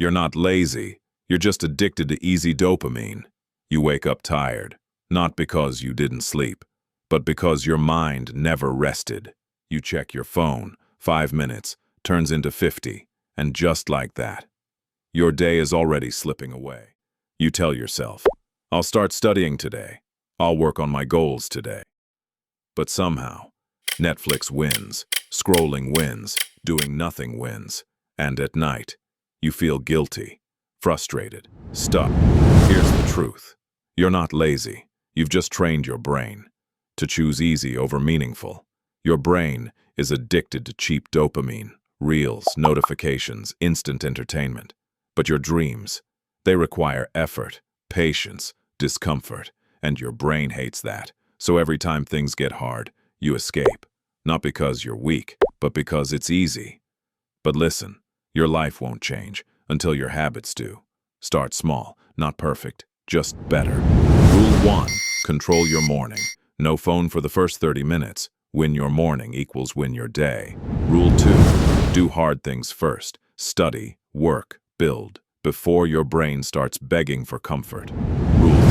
You're not lazy. You're just addicted to easy dopamine. You wake up tired, not because you didn't sleep, but because your mind never rested. You check your phone, 5 minutes, turns into 50, and just like that, your day is already slipping away. You tell yourself, I'll start studying today. I'll work on my goals today. But somehow, Netflix wins, scrolling wins, doing nothing wins, and at night, you feel guilty, frustrated, stuck. Here's the truth. You're not lazy. You've just trained your brain to choose easy over meaningful. Your brain is addicted to cheap dopamine, reels, notifications, instant entertainment. But your dreams, they require effort, patience, discomfort, and your brain hates that. So every time things get hard, you escape. Not because you're weak, but because it's easy. But listen, your life won't change until your habits do. Start small, not perfect, just better. Rule 1, control your morning. No phone for the first 30 minutes. Win your morning equals win your day. Rule 2, do hard things first. Study, work, build, before your brain starts begging for comfort. Rule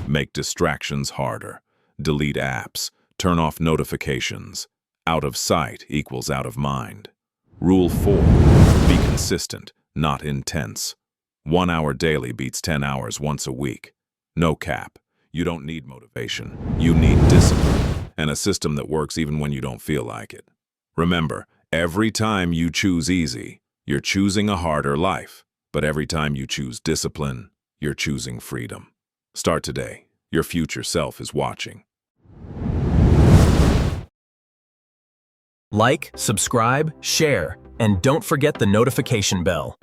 3, make distractions harder. Delete apps, turn off notifications. Out of sight equals out of mind. Rule 4, be consistent, not intense. 1 hour daily beats 10 hours once a week. No cap. You don't need motivation. You need discipline, and a system that works even when you don't feel like it. Remember, every time you choose easy, you're choosing a harder life. But every time you choose discipline, you're choosing freedom. Start today. Your future self is watching. Like, subscribe, share, and don't forget the notification bell.